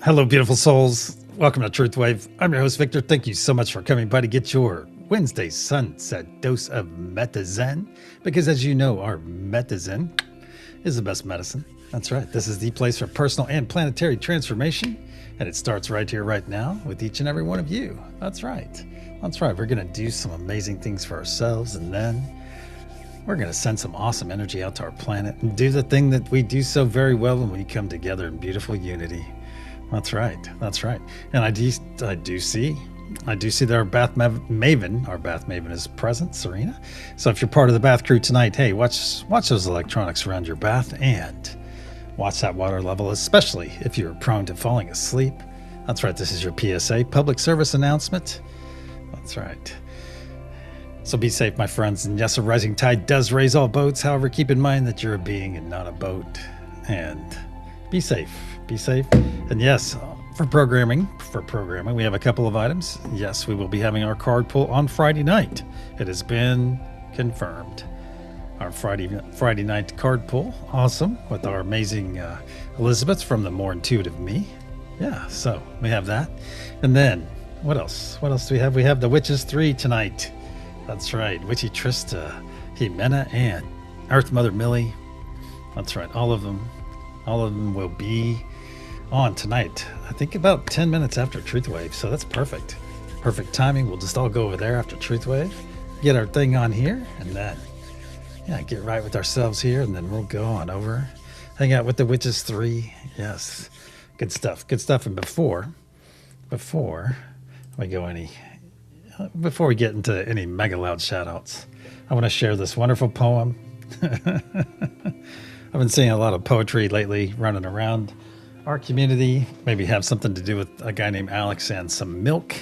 Hello, beautiful souls. Welcome to TruthWave. I'm your host, Victor. Thank you so much for coming by to get your Wednesday sunset dose of MetaZen. Because as you know, our MetaZen is the best medicine. That's right. This is the place for personal and planetary transformation. And it starts right here, right now, with each and every one of you. That's right. That's right. We're going to do some amazing things for ourselves. And then we're going to send some awesome energy out to our planet and do the thing that we do so very well when we come together in beautiful unity. That's right. That's right. And I do see that our bath maven is present, Serena. So if you're part of the bath crew tonight, hey, watch those electronics around your bath and watch that water level, especially if you're prone to falling asleep. That's right. This is your PSA, public service announcement. That's right. So be safe, my friends. And yes, a rising tide does raise all boats. However, keep in mind that you're a being and not a boat. And be safe. Be safe. And yes, for programming, we have a couple of items. Yes, we will be having our card pull on Friday night. It has been confirmed. Our Friday night card pull. Awesome. With our amazing Elizabeth from the More Intuitive Me. Yeah, so we have that. And then, what else? What else do we have? We have the Witches 3 tonight. That's right. Witchy Trista, Jimena, and Earth Mother Millie. That's right. All of them will be on tonight, I think about 10 minutes after TruthWave, so that's perfect. Perfect timing. We'll just all go over there after TruthWave, get our thing on here, and then, get right with ourselves here, and then we'll go on over, hang out with the Witches 3. Yes, good stuff. And before we get into any mega loud shout outs, I want to share this wonderful poem. I've been seeing a lot of poetry lately running around our community, maybe have something to do with a guy named Alex and some milk.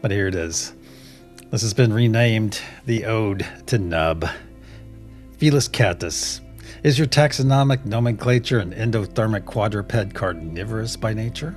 But here it is. This has been renamed the Ode to Nub. Felis catus. Is your taxonomic nomenclature an endothermic quadruped carnivorous by nature?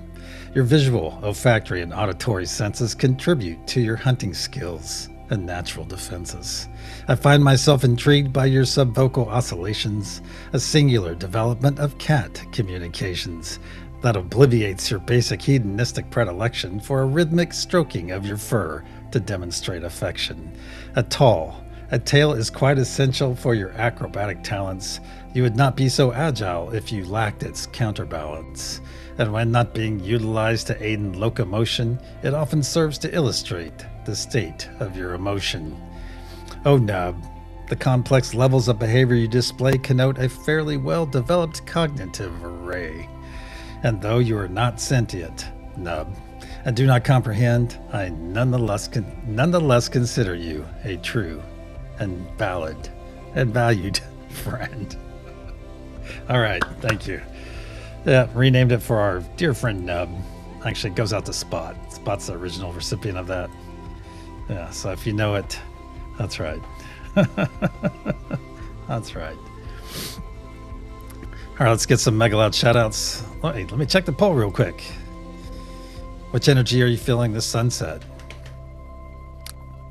Your visual, olfactory, and auditory senses contribute to your hunting skills and natural defenses. I find myself intrigued by your subvocal oscillations, a singular development of cat communications that obliviates your basic hedonistic predilection for a rhythmic stroking of your fur to demonstrate affection. A tail is quite essential for your acrobatic talents. You would not be so agile if you lacked its counterbalance. And when not being utilized to aid in locomotion, it often serves to illustrate the state of your emotion. Oh, Nub, the complex levels of behavior you display connote a fairly well-developed cognitive array. And though you are not sentient, Nub, and do not comprehend, I nonetheless consider you a true and valid and valued friend. All right, thank you. Yeah, renamed it for our dear friend Nub. Actually, it goes out to Spot. Spot's the original recipient of that. Yeah, so if you know it, that's right. That's right. All right, let's get some mega loud shout outs. Let me check the poll real quick. Which energy are you feeling this sunset?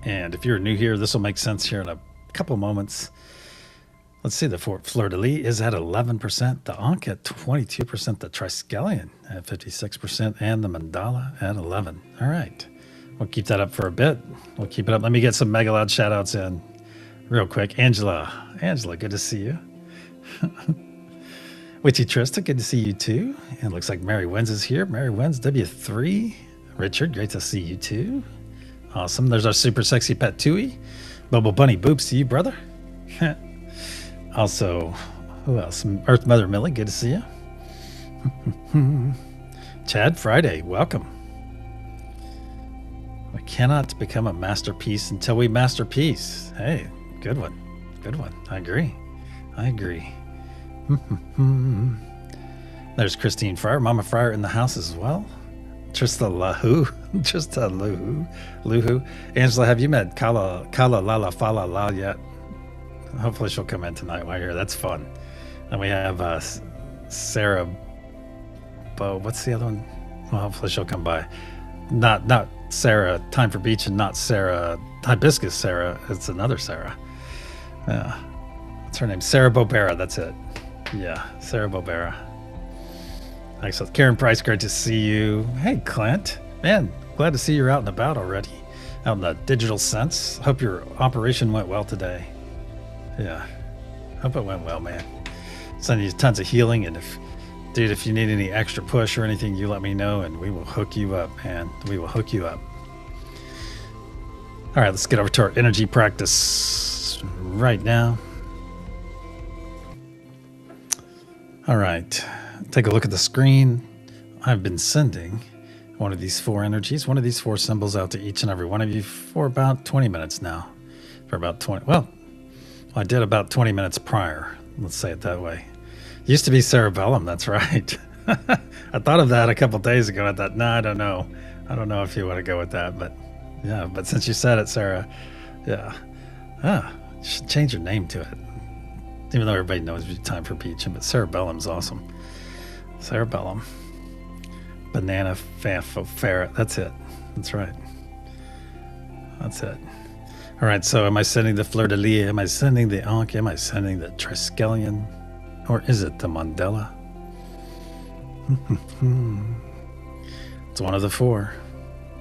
And if you're new here, this will make sense here in a couple moments. Let's see, the fleur-de-lis is at 11%, the Ankh at 22%, the Triskelion at 56%, and the Mandala at 11%. All right. We'll keep that up for a bit. We'll keep it up. Let me get some mega loud shout outs in real quick. Angela, good to see you. Witchy Trista, good to see you too. And it looks like Mary Wins is here. Mary Wins, W3. Richard, great to see you too. Awesome. There's our super sexy pet Tui. Bubble Bunny Boops to you, brother. Also, who else? Earth Mother Millie, good to see you. Chad Friday, welcome. We cannot become a masterpiece until we masterpiece. Hey, good one. Good one. I agree. There's Christine Fryer, Mama Fryer in the house as well. Trista Luhu. Angela, have you met Kala Lala Fala La yet? Hopefully she'll come in tonight while you're here. That's fun. And we have Sarah Bo. What's the other one? Well, hopefully she'll come by. not Sarah Time for Beach and not Sarah Hibiscus Sarah. It's another Sarah. Yeah, what's her name? Sarah Bobera. That's it. Yeah, Sarah Bobera. Excellent. Karen Price, great to see you. Hey, Clint. Man, glad to see you're out and about already. Out in the digital sense. Hope your operation went well today. Yeah. Hope it went well, man. Sending you tons of healing, and if you need any extra push or anything, you let me know and we will hook you up, man. We will hook you up. All right, let's get over to our energy practice right now. All right, take a look at the screen. I've been sending one of these 4 energies, one of these 4 symbols out to each and every one of you for about 20 minutes now. For about 20, well, I did about 20 minutes prior. Let's say it that way. Used to be cerebellum, that's right. I thought of that a couple days ago. I thought, no, I don't know. I don't know if you want to go with that, but yeah, but since you said it, Sarah, yeah. You should change your name to it. Even though everybody knows it's Time for Peach, but cerebellum's awesome. Cerebellum. Banana ferret. That's it. That's right. That's it. All right, so am I sending the fleur de lis? Am I sending the ankh? Am I sending the triskelion? Or is it the mandala? It's one of the 4.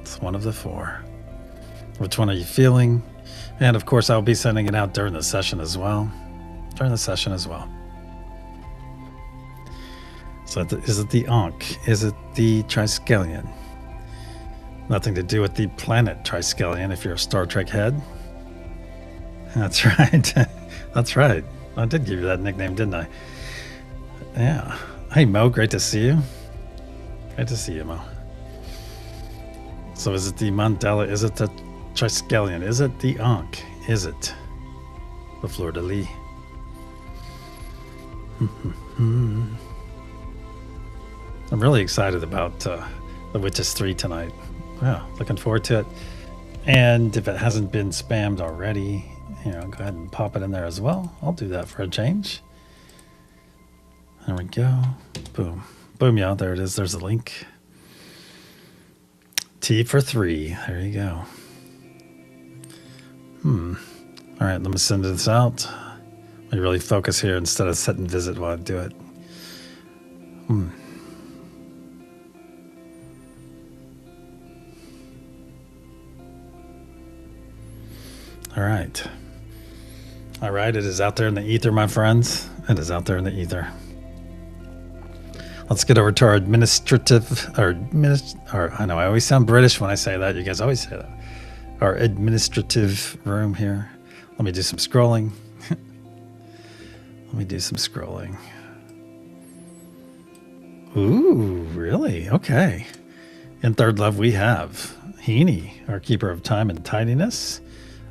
It's one of the 4. Which one are you feeling? And of course, I'll be sending it out during the session as well. So is it the ankh? Is it the triskelion? Nothing to do with the planet triskelion if you're a Star Trek head. That's right. That's right. I did give you that nickname, didn't I? Yeah. Hey, Mo, great to see you. Great to see you, Mo. So is it the mandala? Is it the triskelion? Is it the ankh? Is it the fleur de lis? I'm really excited about the Witches 3 tonight. Yeah, looking forward to it. And if it hasn't been spammed already, go ahead and pop it in there as well. I'll do that for a change. There we go. Boom. Boom, yeah, there it is. There's a link. T for 3. There you go. All right, let me send this out. Let me really focus here instead of set and visit while I do it. All right. All right, it is out there in the ether, my friends. It is out there in the ether. Let's get over to our administrative, I know I always sound British when I say that. You guys always say that. Our administrative room here. Let me do some scrolling. Ooh, really? Okay. In third love, we have Heaney, our keeper of time and tidiness.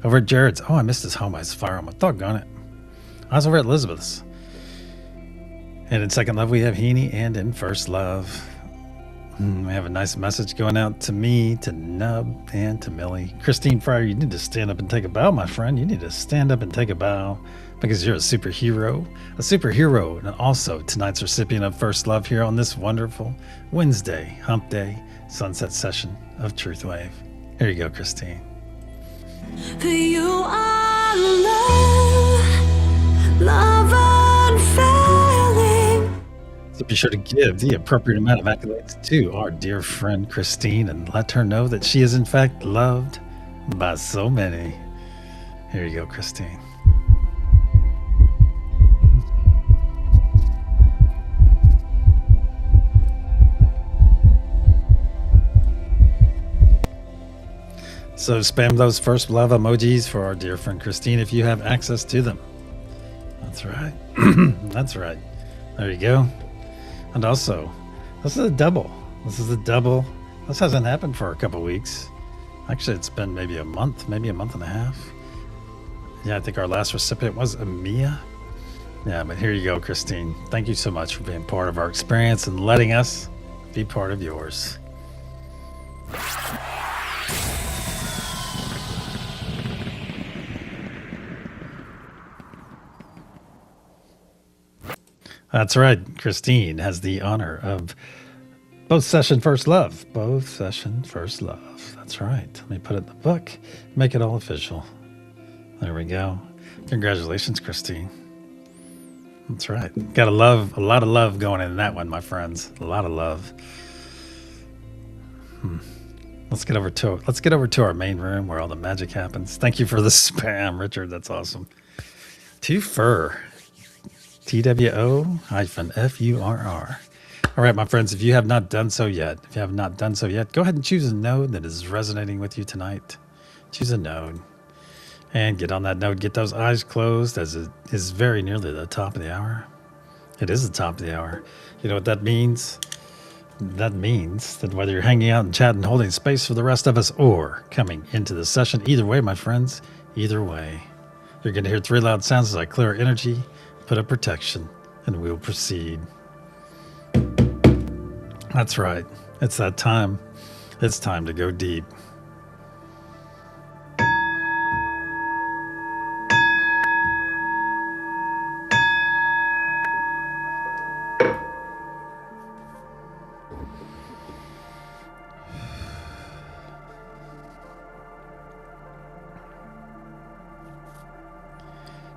Over at Jared's. Oh, I missed his home. I was fire on my doggone it. I was over at Elizabeth's. And in second love, we have Heaney. And in first love, we have a nice message going out to me, to Nub, and to Millie. Christine Fryer, you need to stand up and take a bow, my friend. You need to stand up and take a bow because you're a superhero. And also tonight's recipient of first love here on this wonderful Wednesday, hump day, sunset session of TruthWave. Here you go, Christine. You are love unfailing. So be sure to give the appropriate amount of accolades to our dear friend Christine and let her know that she is in fact loved by so many. Here you go, Christine. So spam those first love emojis for our dear friend Christine if you have access to them. That's right. That's right. There you go. And also, this is a double. This hasn't happened for a couple weeks. Actually, it's been maybe a month and a half. Yeah, I think our last recipient was Amia. Yeah, but here you go, Christine. Thank you so much for being part of our experience and letting us be part of yours. That's right. Christine has the honor of Both session first love. Both session first love. That's right. Let me put it in the book. Make it all official. There we go. Congratulations, Christine. That's right. Got a lot of love going in that one, my friends. A lot of love. Let's get over to our main room where all the magic happens. Thank you for the spam, Richard. That's awesome. Twofer. TWO-FURR. All right, my friends, if you have not done so yet, go ahead and choose a node that is resonating with you tonight. Choose a node and get on that node. Get those eyes closed as it is very nearly the top of the hour. It is the top of the hour. You know what that means? That means that whether you're hanging out and chatting, holding space for the rest of us, or coming into the session, either way, my friends, either way, you're going to hear 3 loud sounds as I clear energy, put up protection, and we'll proceed. That's right. It's that time. It's time to go deep.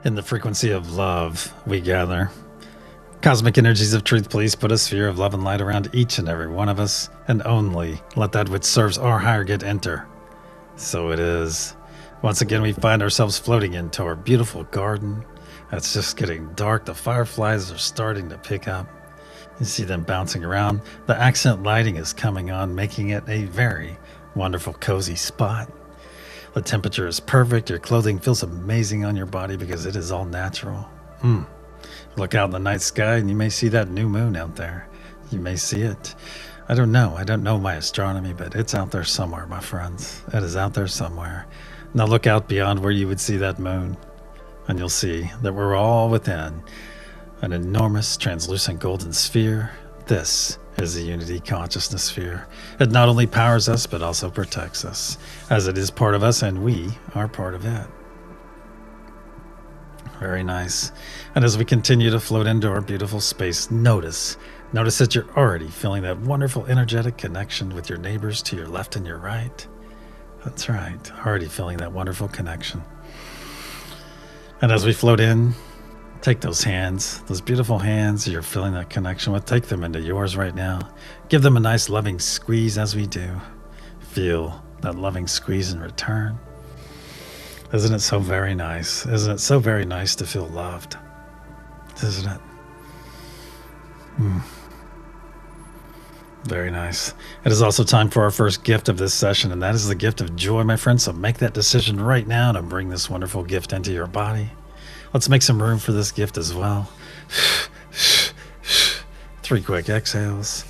In the frequency of love, we gather. Cosmic energies of truth, please put a sphere of love and light around each and every one of us, and only let that which serves our higher good enter. So it is. Once again, we find ourselves floating into our beautiful garden. It's just getting dark. The fireflies are starting to pick up. You see them bouncing around. The accent lighting is coming on, making it a very wonderful, cozy spot. The temperature is perfect. Your clothing feels amazing on your body because it is all natural. Look out in the night sky and you may see that new moon out there. You may see it. I don't know my astronomy, but it's out there somewhere, my friends. It is out there somewhere. Now look out beyond where you would see that moon, and you'll see that we're all within an enormous translucent golden sphere. This is the unity consciousness sphere. It not only powers us, but also protects us, as it is part of us and we are part of it. Very nice. And as we continue to float into our beautiful space, notice that you're already feeling that wonderful energetic connection with your neighbors to your left and your right. That's right. Already feeling that wonderful connection. And as we float in, take those hands, those beautiful hands you're feeling that connection with, take them into yours right now. Give them a nice loving squeeze as we do. Feel that loving squeeze in return. Isn't it so very nice? Isn't it so very nice to feel loved? Isn't it? Very nice. It is also time for our first gift of this session, and that is the gift of joy, my friends. So make that decision right now to bring this wonderful gift into your body. Let's make some room for this gift as well. 3 quick exhales.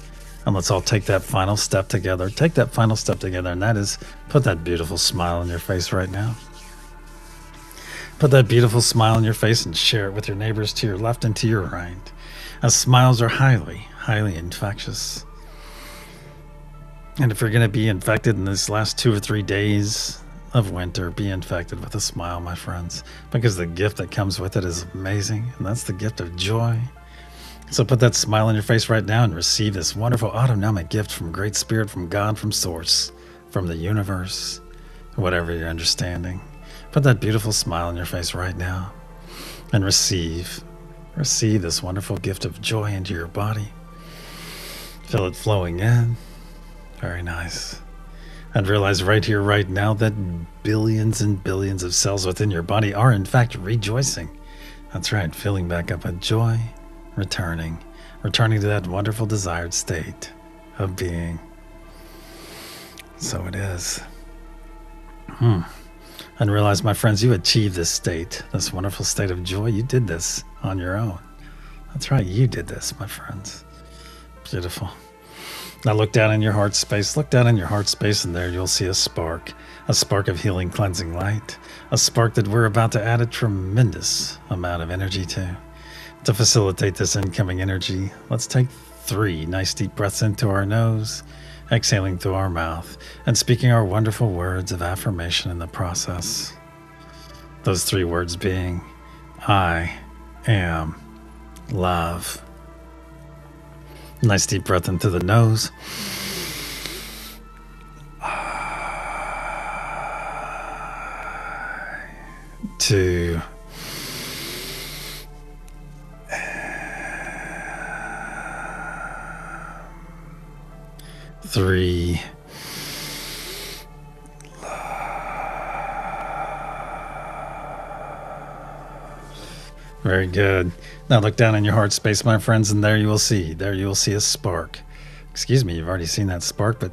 And let's all take that final step together. And that is put that beautiful smile on your face right now. Put that beautiful smile on your face and share it with your neighbors to your left and to your right. As smiles are highly, highly infectious. And if you're going to be infected in these last 2 or 3 days of winter, be infected with a smile, my friends, because the gift that comes with it is amazing, and that's the gift of joy. So put that smile on your face right now and receive this wonderful autonomic gift from Great Spirit, from God, from Source, from the universe, whatever your understanding. Put that beautiful smile on your face right now and receive this wonderful gift of joy into your body. Feel it flowing in. Very nice. And realize right here, right now, that billions and billions of cells within your body are in fact rejoicing. That's right, filling back up with joy, returning to that wonderful desired state of being. So it is. And realize, my friends, you achieved this state, this wonderful state of joy. You did this on your own. That's right, you did this, my friends. Beautiful. Now look down in your heart space. And there you'll see a spark of healing, cleansing light, a spark that we're about to add a tremendous amount of energy to. To facilitate this incoming energy, let's take 3 nice deep breaths into our nose, exhaling through our mouth, and speaking our wonderful words of affirmation in the process. Those 3 words being, I am love. Nice deep breath in through the nose. 2, 3, very good. Now look down in your heart space, my friends, and there you will see a spark. Excuse me, you've already seen that spark, but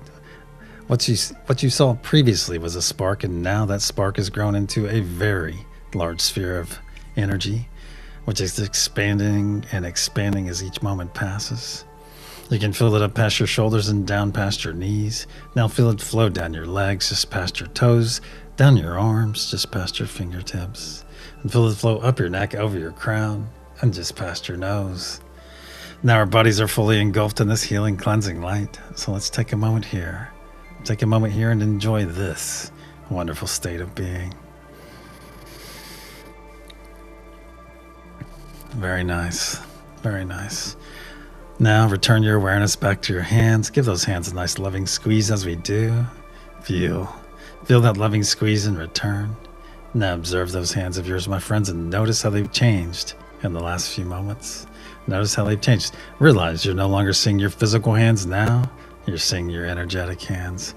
what you saw previously was a spark, and now that spark has grown into a very large sphere of energy, which is expanding and expanding as each moment passes. You can feel it up past your shoulders and down past your knees. Now feel it flow down your legs, just past your toes, down your arms, just past your fingertips. And feel it flow up your neck, over your crown, and just past your nose. Now our bodies are fully engulfed in this healing, cleansing light. So let's take a moment here. Take a moment here and enjoy this wonderful state of being. Very nice. Very nice. Now return your awareness back to your hands. Give those hands a nice loving squeeze as we do. Feel that loving squeeze in return. Now observe those hands of yours, my friends, and notice how they've changed in the last few moments. Notice how they've changed. Realize you're no longer seeing your physical hands now. You're seeing your energetic hands.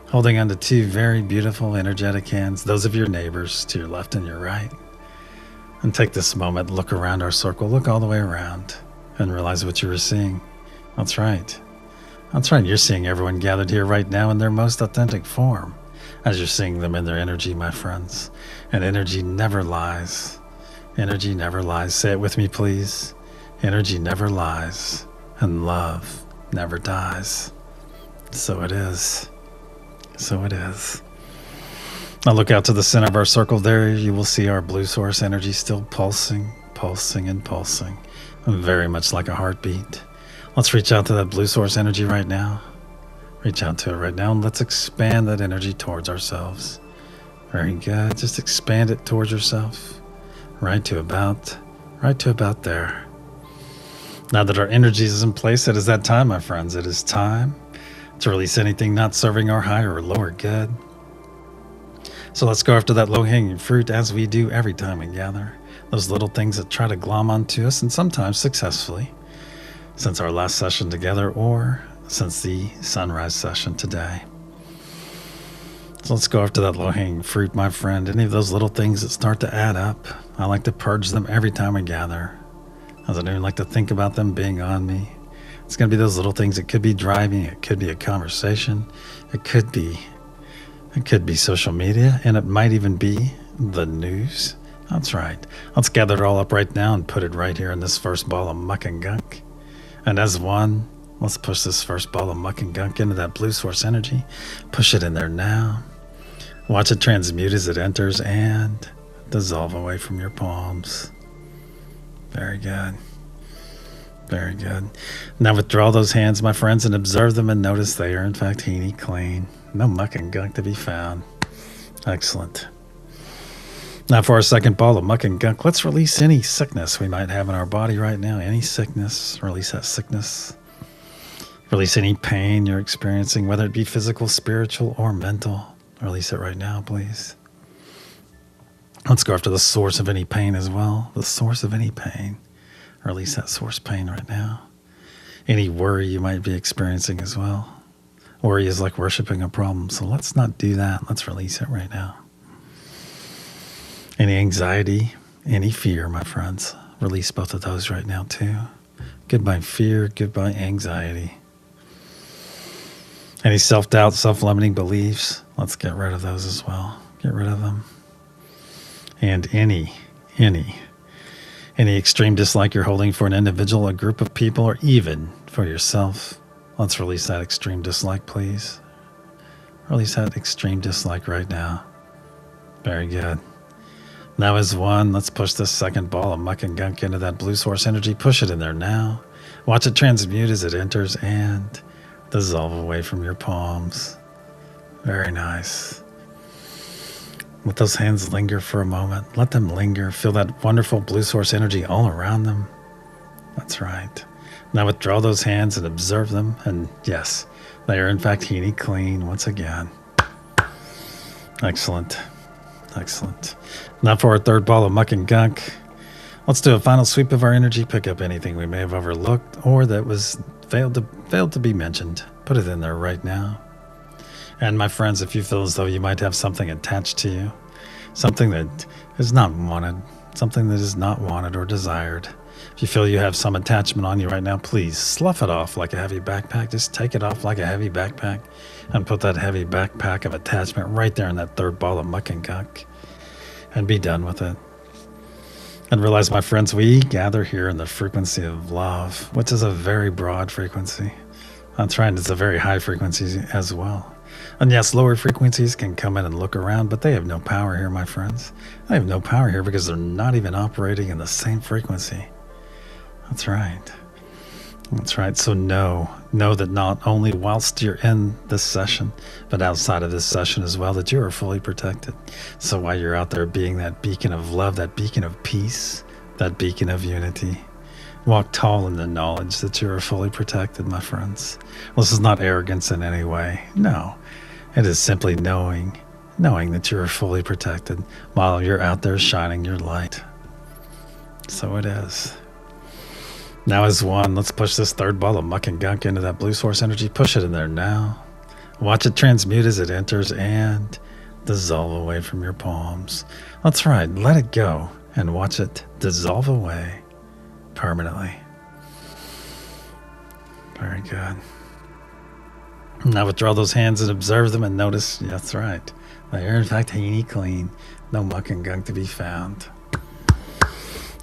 Holding onto two very beautiful energetic hands, those of your neighbors to your left and your right. And take this moment, look around our circle, look all the way around, and realize what you were seeing. That's right. That's right. You're seeing everyone gathered here right now in their most authentic form, as you're seeing them in their energy, my friends. And energy never lies. Energy never lies. Say it with me, please. Energy never lies, and love never dies. So it is. So it is. Now look out to the center of our circle. There you will see our blue source energy still pulsing, pulsing, and pulsing. Very much like a heartbeat. Let's reach out to that blue source energy right now. Reach out to it right now and let's expand that energy towards ourselves. Very good. Just expand it towards yourself. Right to about there. Now that our energy is in place, it is that time, my friends. It is time to release anything not serving our higher or lower good. So let's go after that low-hanging fruit as we do every time we gather. Those little things that try to glom onto us, and sometimes successfully, since our last session together or since the sunrise session today. So let's go after that low-hanging fruit, my friend. Any of those little things that start to add up, I like to purge them every time we gather, as I don't even like to think about them being on me. It's going to be those little things. It could be driving, it could be a conversation, it could be social media, and it might even be the news. That's right. Let's gather it all up right now and put it right here in this first ball of muck and gunk. And as one, let's push this first ball of muck and gunk into that blue source energy. Push it in there now. Watch it transmute as it enters and dissolve away from your palms. Very good. Very good. Now withdraw those hands, my friends, and observe them and notice they are in fact heeny clean. No muck and gunk to be found. Excellent. Now for our second ball of muck and gunk, let's release any sickness we might have in our body right now. Any sickness, release that sickness. Release any pain you're experiencing, whether it be physical, spiritual, or mental. Release it right now, please. Let's go after the source of any pain as well. The source of any pain. Release that source pain right now. Any worry you might be experiencing as well. Worry is like worshiping a problem, so let's not do that. Let's release it right now. Any anxiety, any fear, my friends. Release both of those right now too. Goodbye fear, goodbye anxiety. Any self-doubt, self-limiting beliefs, let's get rid of those as well. Get rid of them. And any extreme dislike you're holding for an individual, a group of people, or even for yourself, let's release that extreme dislike, please. Release that extreme dislike right now. Very good. Now as one, let's push this second ball of muck and gunk into that blue source energy. Push it in there now. Watch it transmute as it enters and dissolve away from your palms. Very nice. Let those hands linger for a moment. Let them linger. Feel that wonderful blue source energy all around them. That's right. Now withdraw those hands and observe them. And yes, they are in fact healing clean once again. Excellent. Excellent. Now for our third ball of muck and gunk. Let's do a final sweep of our energy. Pick up anything we may have overlooked or that was failed to be mentioned. Put it in there right now. And my friends, if you feel as though you might have something attached to you, something that is not wanted, something that is not wanted or desired, if you feel you have some attachment on you right now, please slough it off like a heavy backpack. Just take it off like a heavy backpack and put that heavy backpack of attachment right there in that third ball of muck and gunk and be done with it. And realize, my friends, we gather here in the frequency of love, which is a very broad frequency. That's right, it's a very high frequency as well. And yes, lower frequencies can come in and look around, but they have no power here, my friends. They have no power here because they're not even operating in the same frequency. That's right. That's right. So know that not only whilst you're in this session, but outside of this session as well, that you are fully protected. So while you're out there being that beacon of love, that beacon of peace, that beacon of unity, walk tall in the knowledge that you are fully protected, my friends. This is not arrogance in any way. No, it is simply knowing that you are fully protected while you're out there shining your light. So it is. Now as one, let's push this third ball of muck and gunk into that blue source energy. Push it in there now. Watch it transmute as it enters and dissolve away from your palms. That's right. Let it go and watch it dissolve away permanently. Very good. Now withdraw those hands and observe them and notice, that's right, they are in fact healing clean. No muck and gunk to be found.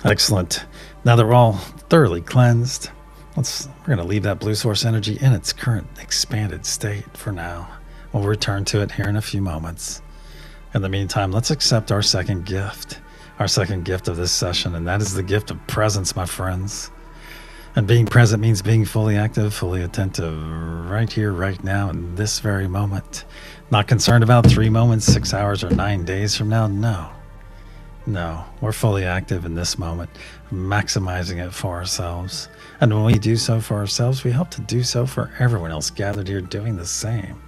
Excellent. Now that we're all thoroughly cleansed, we're going to leave that blue source energy in its current expanded state for now. We'll return to it here in a few moments. In the meantime, let's accept our second gift of this session, and that is the gift of presence, my friends. And being present means being fully active, fully attentive, right here, right now, in this very moment. Not concerned about 3 moments, 6 hours, or 9 days from now. No, we're fully active in this moment, maximizing it for ourselves. And when we do so for ourselves, we hope to do so for everyone else gathered here doing the same.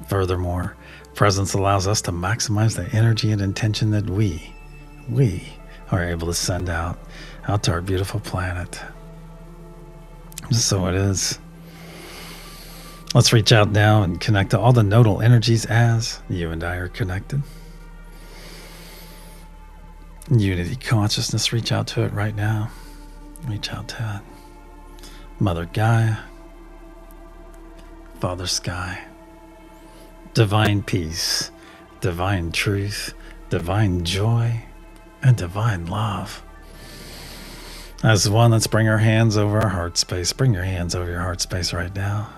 Furthermore, presence allows us to maximize the energy and intention that we are able to send out to our beautiful planet. So it is. Let's reach out now and connect to all the nodal energies as you and I are connected. Unity consciousness, reach out to it right now. Reach out to it. Mother Gaia, Father Sky, divine peace, divine truth, divine joy, and divine love. As one, let's bring our hands over our heart space. Bring your hands over your heart space right now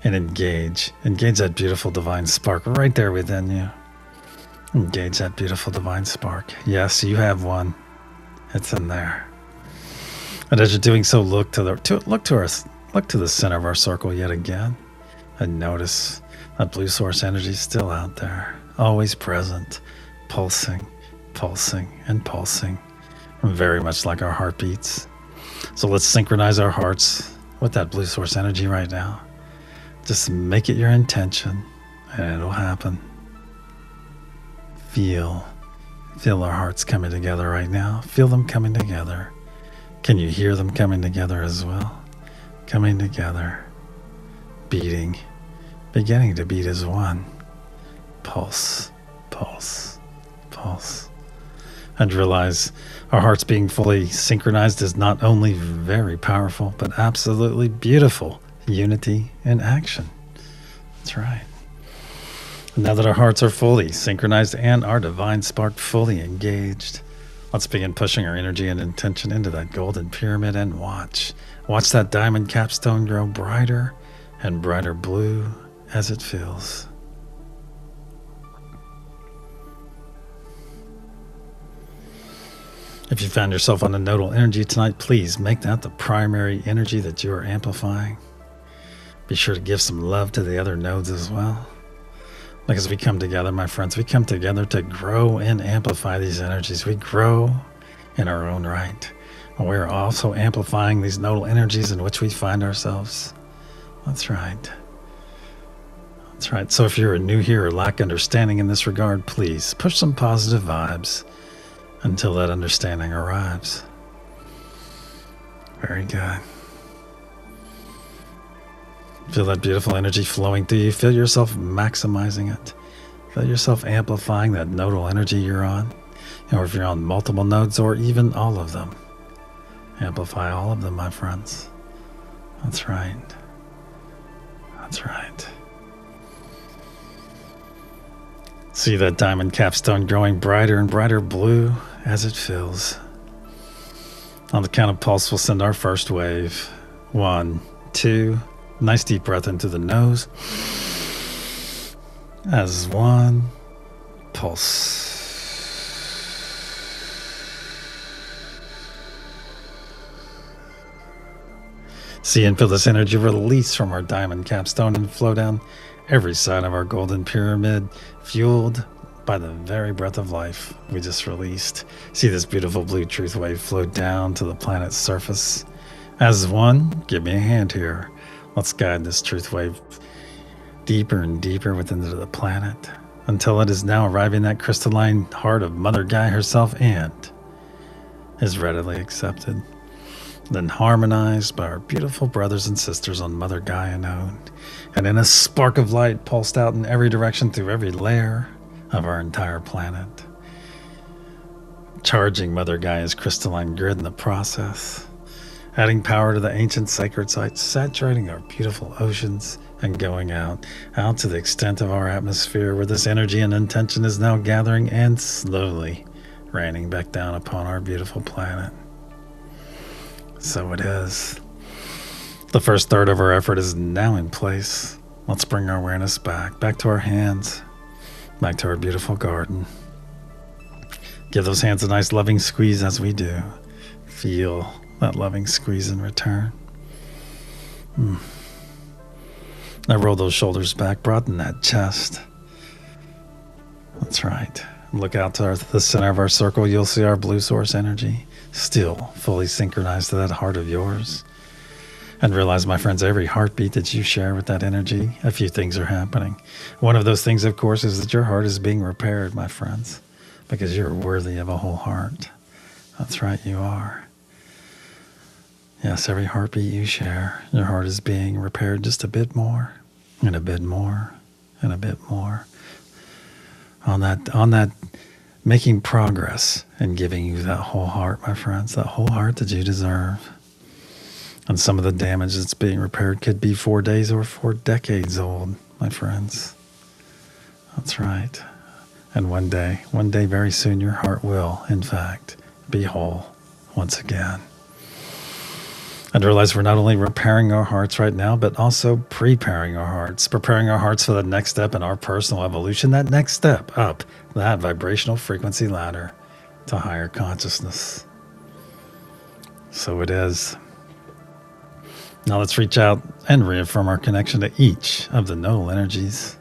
and engage that beautiful divine spark right there within you. Engage that beautiful divine spark. Yes, you have one. It's in there. And as you're doing so, look to the center of our circle yet again, and notice that blue source energy is still out there, always present, pulsing, and pulsing, very much like our heartbeats. So let's synchronize our hearts with that blue source energy right now. Just make it your intention, and it'll happen. Feel our hearts coming together right now. Feel them coming together. Can you hear them coming together as well? Coming together, beating, beginning to beat as one. Pulse, pulse, pulse. And realize our hearts being fully synchronized is not only very powerful, but absolutely beautiful unity in action. That's right. Now that our hearts are fully synchronized and our divine spark fully engaged, let's begin pushing our energy and intention into that golden pyramid and watch that diamond capstone grow brighter and brighter blue as it fills. If you found yourself on a nodal energy tonight, please make that the primary energy that you are amplifying. Be sure to give some love to the other nodes as well. Because we come together, my friends, we come together to grow and amplify these energies. We grow in our own right. We're also amplifying these nodal energies in which we find ourselves. That's right. That's right. So if you're new here or lack understanding in this regard, please push some positive vibes until that understanding arrives. Very good. Feel that beautiful energy flowing through you. Feel yourself maximizing it. Feel yourself amplifying that nodal energy you're on. Or if you're on multiple nodes or even all of them. Amplify all of them, my friends. That's right. That's right. See that diamond capstone growing brighter and brighter blue as it fills. On the count of pulse, we'll send our first wave. 1, 2. Nice deep breath into the nose. As 1. Pulse. See and feel this energy release from our diamond capstone and flow down every side of our golden pyramid, fueled by the very breath of life we just released. See this beautiful blue truth wave flow down to the planet's surface. As 1, give me a hand here. Let's guide this truth wave deeper and deeper within the planet until it is now arriving at crystalline heart of Mother Gaia herself and is readily accepted. Then harmonized by our beautiful brothers and sisters on Mother Gaia node, and in a spark of light pulsed out in every direction through every layer of our entire planet, charging Mother Gaia's crystalline grid in the process, adding power to the ancient sacred sites, saturating our beautiful oceans, and going out to the extent of our atmosphere where this energy and intention is now gathering and slowly raining back down upon our beautiful planet. So it is. The first third of our effort is now in place. Let's bring our awareness back to our hands, back to our beautiful garden. Give those hands a nice loving squeeze as we do. Feel that loving squeeze in return. Now roll those shoulders back, broaden that chest. That's right. Look out to the center of our circle. You'll see our blue source energy, still fully synchronized to that heart of yours. And realize, my friends, every heartbeat that you share with that energy, a few things are happening. One of those things, of course, is that your heart is being repaired, my friends, because you're worthy of a whole heart. That's right, you are. Yes, every heartbeat you share, your heart is being repaired just a bit more, and a bit more, and a bit more. On that, making progress and giving you that whole heart, my friends, that whole heart that you deserve. And some of the damage that's being repaired could be 4 days or 4 decades old, my friends. That's right. And one day very soon, your heart will, in fact, be whole once again. And realize we're not only repairing our hearts right now, but also preparing our hearts for the next step in our personal evolution, that next step up that vibrational frequency ladder to higher consciousness. So it is. Now let's reach out and reaffirm our connection to each of the nodal energies.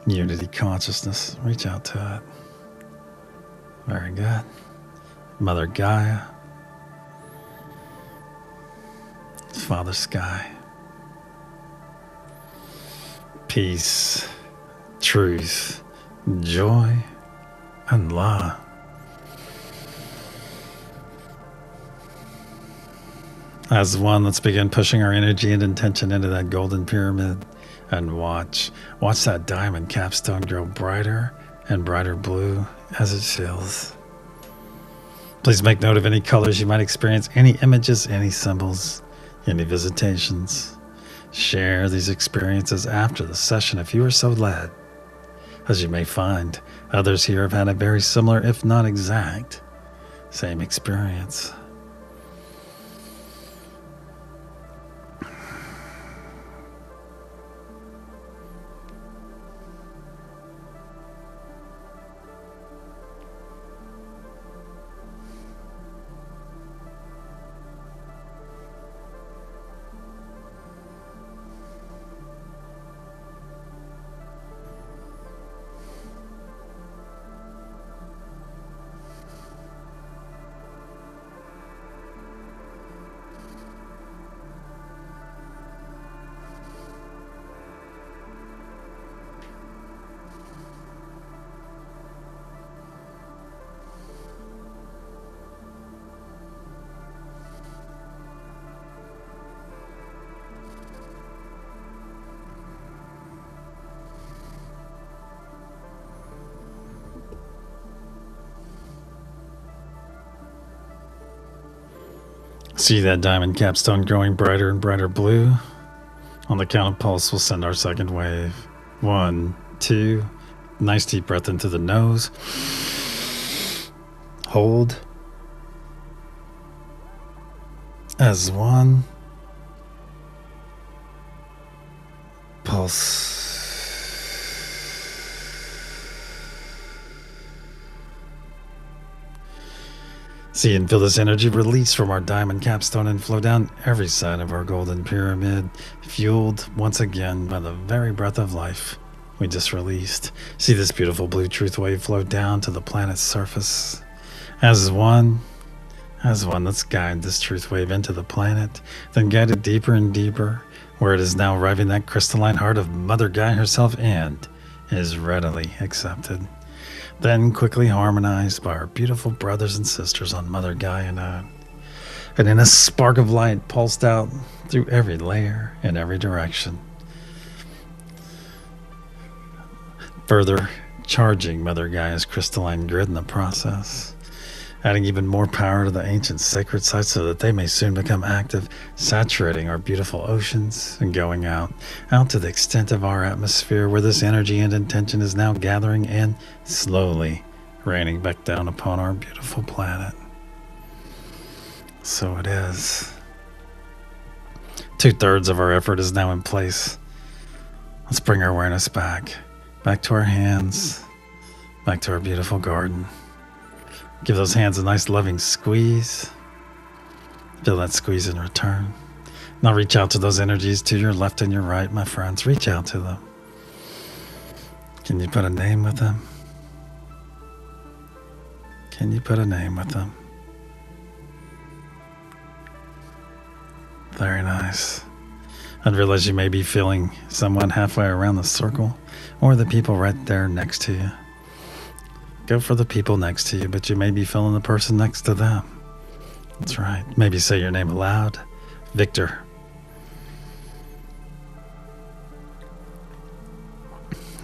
Unity consciousness, reach out to it. Very good. Mother Gaia. Father Sky. Peace, truth, joy, and love. As one, let's begin pushing our energy and intention into that golden pyramid and watch that diamond capstone grow brighter and brighter blue as it fills. Please make note of any colors you might experience, any images, any symbols, any visitations. Share these experiences after the session if you are so led, as you may find others here have had a very similar, if not exact, same experience. See that diamond capstone growing brighter and brighter blue? On the count of pulse, we'll send our second wave. 1, 2. Nice deep breath into the nose. Hold. As 1. Pulse. See and feel this energy release from our diamond capstone and flow down every side of our golden pyramid, fueled once again by the very breath of life we just released. See this beautiful blue truth wave flow down to the planet's surface. As one, let's guide this truth wave into the planet, then guide it deeper and deeper, where it is now arriving that crystalline heart of Mother Gaia herself and is readily accepted. Then quickly harmonized by our beautiful brothers and sisters on Mother Gaia node. And in a spark of light pulsed out through every layer and every direction. Further charging Mother Gaia's crystalline grid in the process. Adding even more power to the ancient sacred sites so that they may soon become active, saturating our beautiful oceans and going out to the extent of our atmosphere where this energy and intention is now gathering and slowly raining back down upon our beautiful planet. So it is. 2/3 of our effort is now in place. Let's bring our awareness back to our hands, back to our beautiful garden. Give those hands a nice loving squeeze. Feel that squeeze in return. Now reach out to those energies to your left and your right, my friends. Reach out to them. Can you put a name with them? Can you put a name with them? Very nice. I realize you may be feeling someone halfway around the circle or the people right there next to you. Go for the people next to you, but you may be feeling the person next to them. That's right. Maybe say your name aloud. Victor.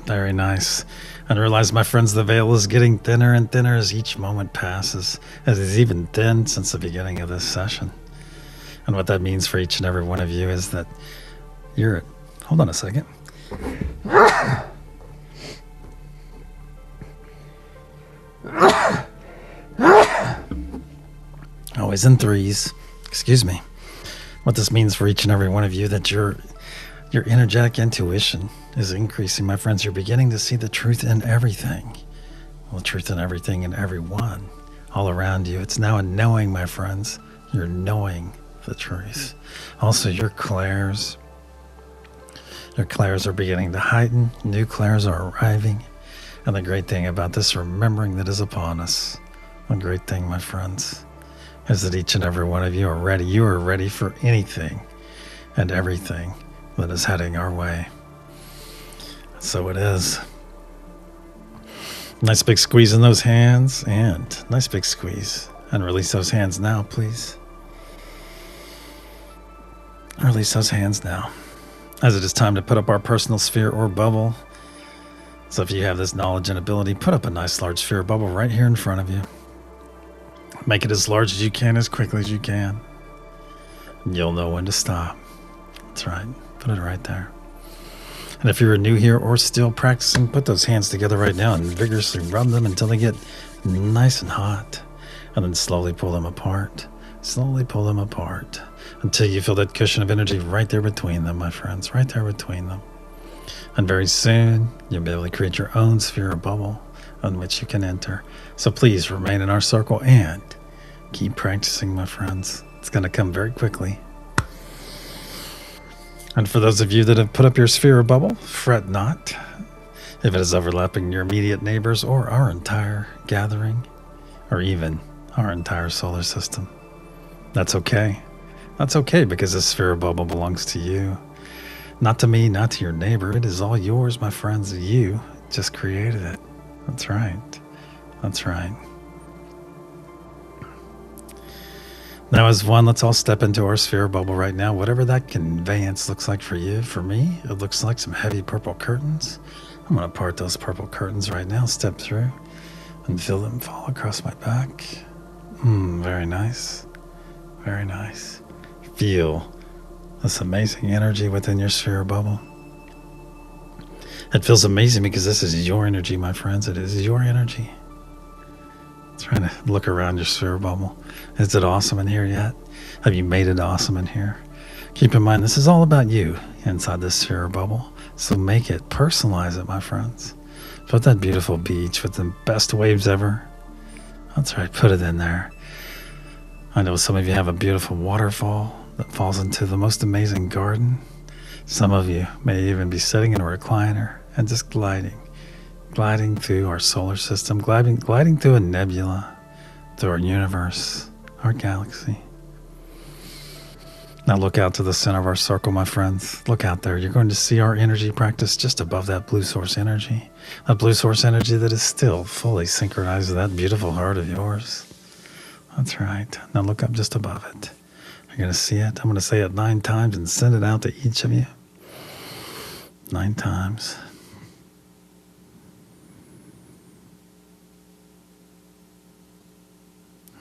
Very nice. And realize, my friends, the veil is getting thinner and thinner as each moment passes, as it's even thin since the beginning of this session. And what that means for each and every one of you is that you're... Hold on a second. Always in threes. Excuse me. What this means for each and every one of you, that your energetic intuition is increasing, my friends. You're beginning to see the truth in everything. Well, the truth in everything and everyone all around you. It's now a knowing, my friends. You're knowing the truth. Also, your clairs are beginning to heighten. New clairs are arriving. And the great thing about this remembering that is upon us, one great thing, my friends, is that each and every one of you are ready. You are ready for anything and everything that is heading our way. So it is. Nice big squeeze in those hands, and nice big squeeze. And release those hands now, please. Release those hands now. As it is time to put up our personal sphere or bubble. So if you have this knowledge and ability, put up a nice large sphere or bubble right here in front of you. Make it as large as you can, as quickly as you can. And you'll know when to stop. That's right. Put it right there. And if you're new here or still practicing, put those hands together right now and vigorously rub them until they get nice and hot. And then slowly pull them apart. Slowly pull them apart until you feel that cushion of energy right there between them, my friends. Right there between them. And very soon, you'll be able to create your own sphere or bubble on which you can enter. So please remain in our circle and keep practicing, my friends. It's going to come very quickly. And for those of you that have put up your sphere or bubble, fret not if it is overlapping your immediate neighbors or our entire gathering, or even our entire solar system. That's okay. That's okay, because this sphere or bubble belongs to you. Not to me, not to your neighbor. It is all yours, my friends. You just created it. That's right. That's right. Now as one, let's all step into our sphere bubble right now. Whatever that conveyance looks like for you. For me, it looks like some heavy purple curtains. I'm going to part those purple curtains right now. Step through and feel them fall across my back. Very nice. Very nice. Feel this amazing energy within your sphere bubble. It feels amazing because this is your energy, my friends. It is your energy. Trying to look around your sphere bubble. Is it awesome in here yet? Have you made it awesome in here? Keep in mind, this is all about you inside this sphere bubble. So make it, personalize it, my friends. Put that beautiful beach with the best waves ever. That's right, put it in there. I know some of you have a beautiful waterfall that falls into the most amazing garden. Some of you may even be sitting in a recliner and just gliding through our solar system, gliding through a nebula, through our universe, our galaxy. Now look out to the center of our circle, my friends. Look out there. You're going to see our energy practice just above that blue source energy. That blue source energy that is still fully synchronized with that beautiful heart of yours. That's right. Now look up just above it. You're going to see it. I'm going to say it 9 times and send it out to each of you. 9 times.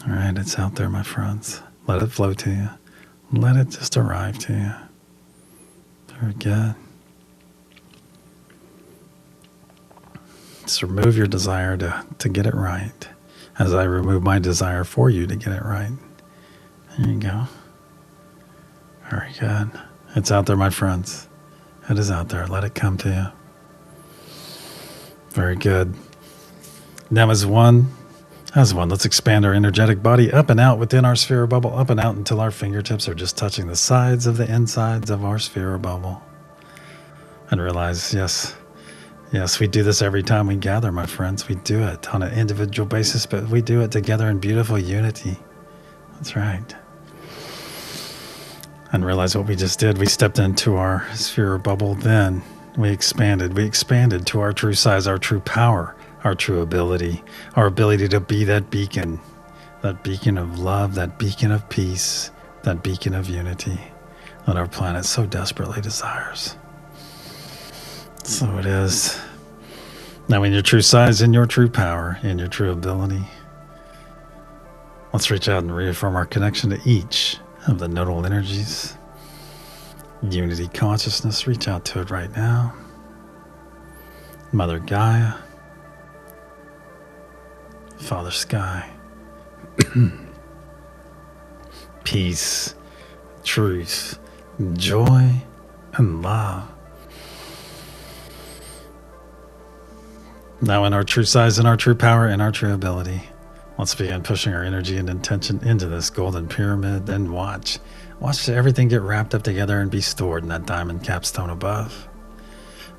All right, it's out there, my friends. Let it flow to you. Let it just arrive to you. Very good. Just remove your desire to get it right, as I remove my desire for you to get it right. There you go. Very good. It's out there, my friends. It is out there. Let it come to you. Very good. Now as one, let's expand our energetic body up and out within our sphere bubble, up and out until our fingertips are just touching the sides of the insides of our sphere bubble. And realize, yes, we do this every time we gather, my friends. We do it on an individual basis, but we do it together in beautiful unity. That's right. And realize what we just did. We stepped into our sphere bubble, then we expanded. We expanded to our true size, our true power, our true ability, our ability to be that beacon of love, that beacon of peace, that beacon of unity that our planet so desperately desires. So it is. Now in your true size, in your true power, in your true ability, let's reach out and reaffirm our connection to each of the nodal energies. Unity consciousness, reach out to it right now. Mother Gaia, Father Sky, peace, truth, joy, and love. Now in our true size, in our true power, in our true ability, let's begin pushing our energy and intention into this golden pyramid and watch everything get wrapped up together and be stored in that diamond capstone above.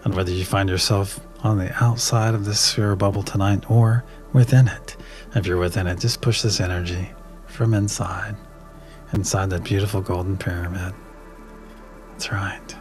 And whether you find yourself on the outside of this sphere bubble tonight or within it, if you're within it, just push this energy from inside that beautiful golden pyramid. That's right.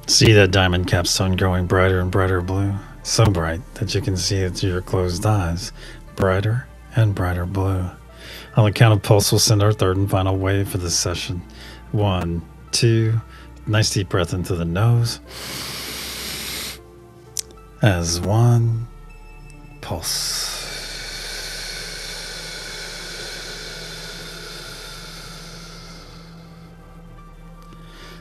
See that diamond capstone growing brighter and brighter blue, so bright that you can see it through your closed eyes, brighter and brighter blue. On the count of pulse, we'll send our third and final wave for this session. 1, 2, nice deep breath into the nose. As 1, pulse.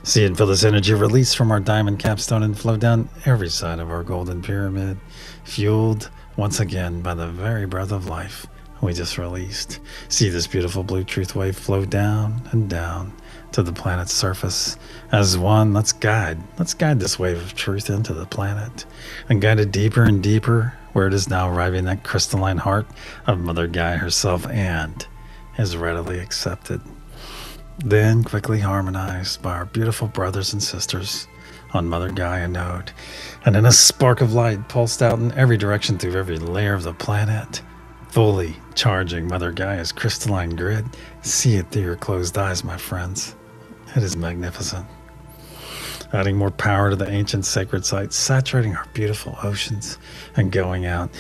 See and feel this energy release from our diamond capstone and flow down every side of our golden pyramid, fueled once again by the very breath of life we just released. See this beautiful blue truth wave flow down and down to the planet's surface. As one, let's guide this wave of truth into the planet and guide it deeper and deeper where it is now arriving that crystalline heart of Mother Gaia herself and is readily accepted. Then quickly harmonized by our beautiful brothers and sisters on Mother Gaia node, and in a spark of light pulsed out in every direction through every layer of the planet, fully charging Mother Gaia's crystalline grid. See it through your closed eyes, my friends. It is magnificent. Adding more power to the ancient sacred sites, saturating our beautiful oceans, and going out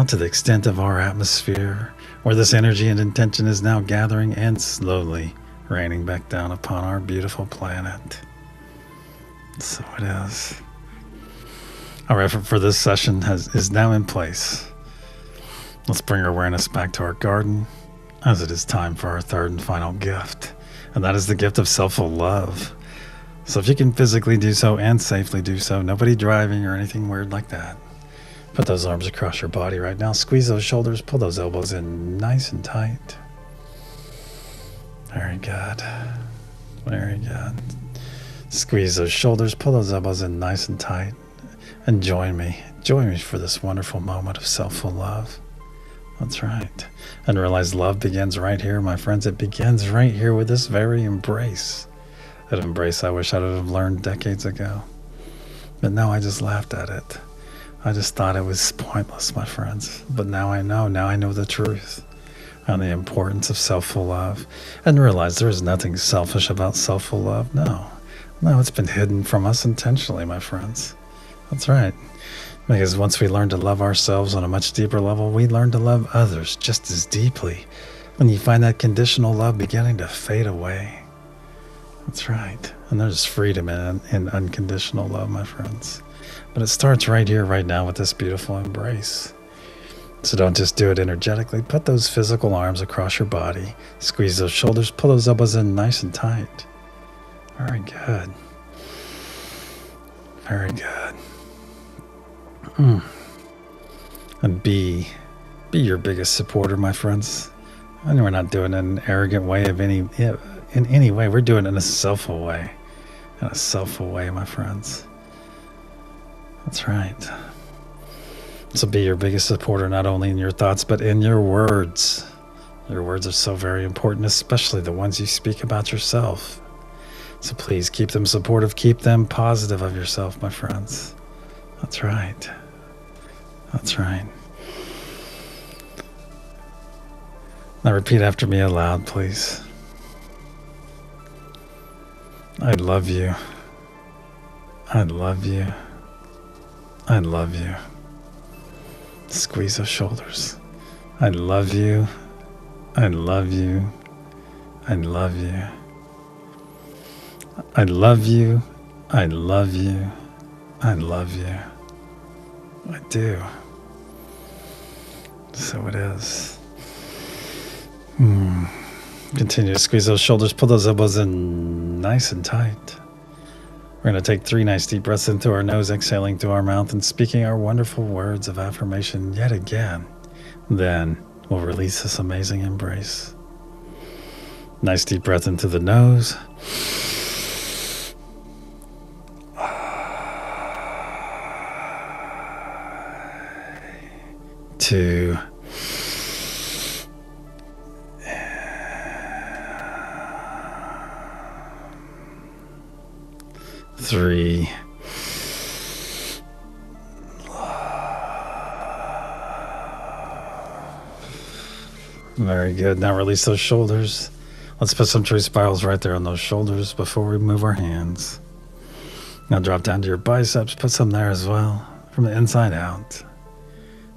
to the extent of our atmosphere, where this energy and intention is now gathering and slowly raining back down upon our beautiful planet. So it is. Our effort for this session is now in place. Let's bring our awareness back to our garden, as it is time for our third and final gift, and that is the gift of self love. So if you can physically do so and safely do so, nobody driving or anything weird like that, put those arms across your body right now. Squeeze those shoulders, pull those elbows in nice and tight. Very good. Very good. Squeeze those shoulders, pull those elbows in nice and tight, and join me. Join me for this wonderful moment of self-full love. That's right. And realize love begins right here, my friends. It begins right here with this very embrace. That embrace I wish I would have learned decades ago. But no, I just laughed at it. I just thought it was pointless, my friends. But now I know the truth on the importance of self-full love, and realize there is nothing selfish about self-full love. No, it's been hidden from us intentionally, my friends. That's right. Because once we learn to love ourselves on a much deeper level, we learn to love others just as deeply. When you find that conditional love beginning to fade away. That's right. And there's freedom in unconditional love, my friends. But it starts right here, right now, with this beautiful embrace. So don't just do it energetically. Put those physical arms across your body. Squeeze those shoulders. Pull those elbows in nice and tight. Very good. Very good. And be your biggest supporter, my friends. And we're not doing it in an arrogant way in any way. We're doing it in a selfful way. In a selfful way, my friends. That's right. So be your biggest supporter, not only in your thoughts, but in your words. Your words are so very important, especially the ones you speak about yourself. So please keep them supportive, keep them positive of yourself, my friends. That's right. That's right. Now repeat after me aloud, please. I love you. I love you. I love you. Squeeze those shoulders. I love you. I love you. I love you. I love you. I love you. I love you. I do. So it is. Continue to squeeze those shoulders. Pull those elbows in nice and tight. We're going to take 3 nice deep breaths in through our nose, exhaling through our mouth, and speaking our wonderful words of affirmation yet again. Then we'll release this amazing embrace. Nice deep breath into the nose. 2. 3. Very good. Now release those shoulders. Let's put some truth spirals right there on those shoulders before we move our hands. Now drop down to your biceps. Put some there as well. From the inside out.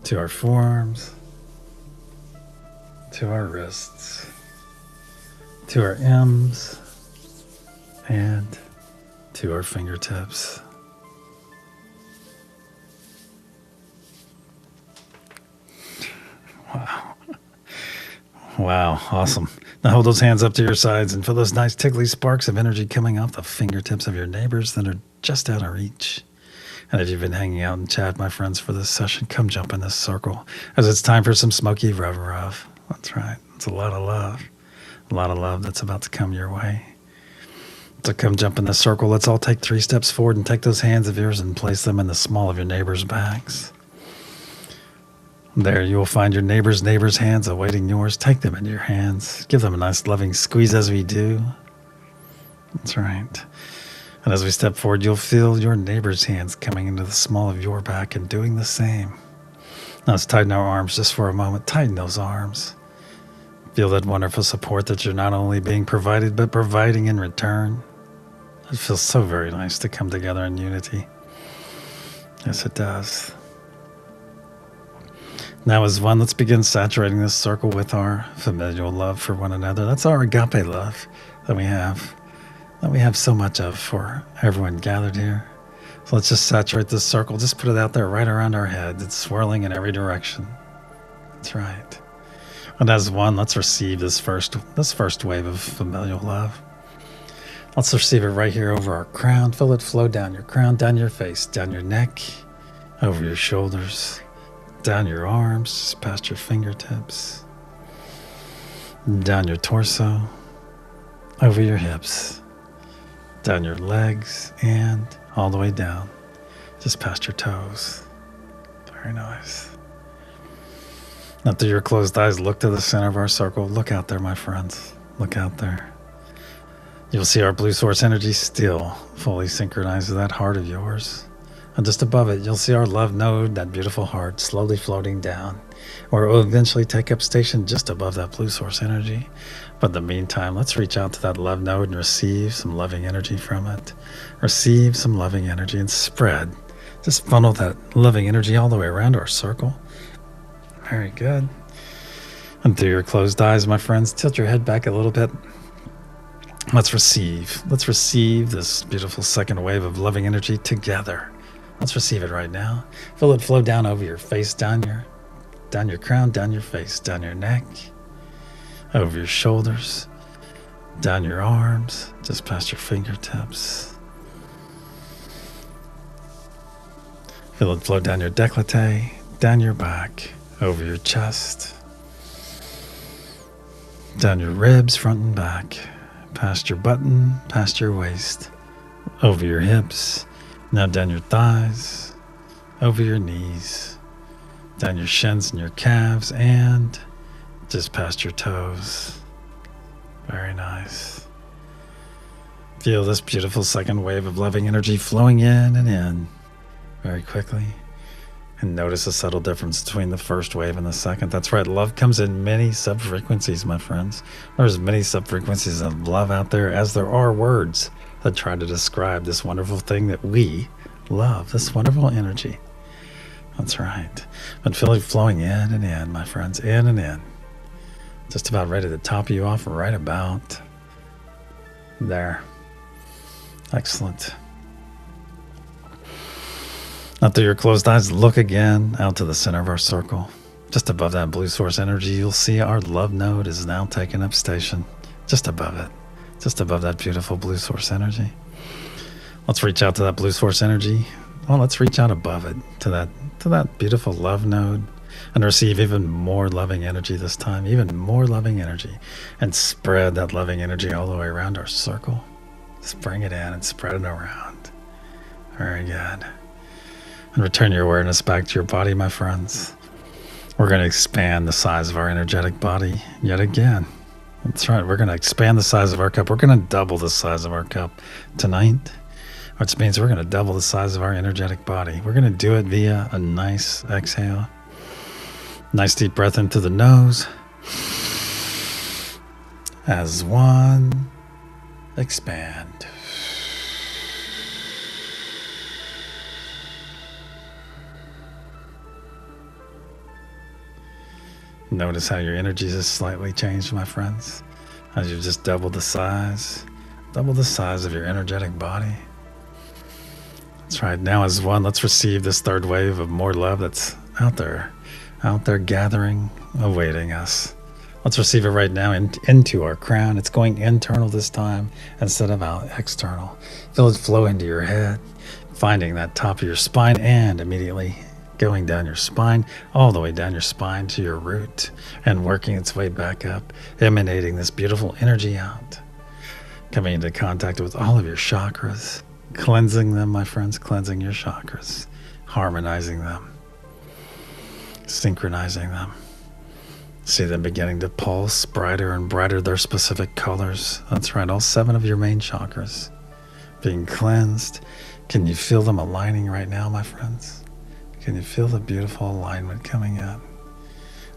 To our forearms. To our wrists. To our M's. And to our fingertips. Wow. Wow, awesome. Now hold those hands up to your sides and feel those nice tickly sparks of energy coming off the fingertips of your neighbors that are just out of reach. And if you've been hanging out in chat, my friends, for this session, come jump in this circle as it's time for some smoky rub. That's right. It's a lot of love that's about to come your way. So come jump in this circle. Let's all take 3 steps forward and take those hands of yours and place them in the small of your neighbor's backs. There you will find your neighbor's hands awaiting yours. Take them into your hands. Give them a nice loving squeeze as we do. That's right. And as we step forward, you'll feel your neighbor's hands coming into the small of your back and doing the same. Now let's tighten our arms just for a moment. Tighten those arms. Feel that wonderful support that you're not only being provided, but providing in return. It feels so very nice to come together in unity. Yes, it does. Now as one, let's begin saturating this circle with our familial love for one another. That's our agape love that we have so much of for everyone gathered here. So let's just saturate this circle. Just put it out there right around our heads. It's swirling in every direction. That's right. And as one, let's receive this first wave of familial love. Let's receive it right here over our crown. Feel it flow down your crown, down your face, down your neck, over your shoulders, down your arms, just past your fingertips, down your torso, over your hips, down your legs, and all the way down, just past your toes. Very nice. Now through your closed eyes, look to the center of our circle. Look out there, my friends. Look out there. You'll see our blue source energy still fully synchronized with that heart of yours. And just above it, you'll see our love node, that beautiful heart, slowly floating down, where it will eventually take up station just above that blue source energy. But in the meantime, let's reach out to that love node and receive some loving energy from it. Receive some loving energy and spread. Just funnel that loving energy all the way around our circle. Very good. And through your closed eyes, my friends, tilt your head back a little bit. Let's receive this beautiful second wave of loving energy together. Let's receive it right now. Feel it flow down over your face, down your crown, down your face, down your neck, over your shoulders, down your arms, just past your fingertips. Feel it flow down your décolleté, down your back, over your chest, down your ribs, front and back, past your button, past your waist, over your hips, now down your thighs, over your knees, down your shins and your calves, and just past your toes. Very nice. Feel this beautiful second wave of loving energy flowing in and in very quickly. And notice a subtle difference between the first wave and the second. That's right, love comes in many sub-frequencies, my friends. There's many sub-frequencies of love out there as there are words that try to describe this wonderful thing that we love, this wonderful energy. That's right. But feel it flowing in and in, my friends, in and in. Just about ready to top you off right about there. Excellent. Now through your closed eyes, look again out to the center of our circle. Just above that blue source energy, you'll see our love node is now taking up station. Just above it. Just above that beautiful blue source energy. Let's reach out to that blue source energy. Well, let's reach out above it to that beautiful love node and receive even more loving energy this time, even more loving energy, and spread that loving energy all the way around our circle. Just bring it in and spread it around. Very good. And return your awareness back to your body, my friends. We're going to expand the size of our energetic body yet again. That's right. We're going to expand the size of our cup. We're going to double the size of our cup tonight, which means we're going to double the size of our energetic body. We're going to do it via a nice exhale. Nice deep breath into the nose. As one, expand. Notice how your energy has slightly changed, my friends, as you've just doubled the size of your energetic body. That's right. Now as one, let's receive this third wave of more love that's out there gathering, awaiting us. Let's receive it right now into our crown. It's going internal this time instead of out external. Feel it flow into your head, finding that top of your spine and immediately going down your spine, all the way down your spine to your root and working its way back up, emanating this beautiful energy out, coming into contact with all of your chakras, cleansing them, my friends, cleansing your chakras, harmonizing them, synchronizing them. See them beginning to pulse brighter and brighter, their specific colors. That's right, all 7 of your main chakras being cleansed. Can you feel them aligning right now, my friends? Can you feel the beautiful alignment coming in?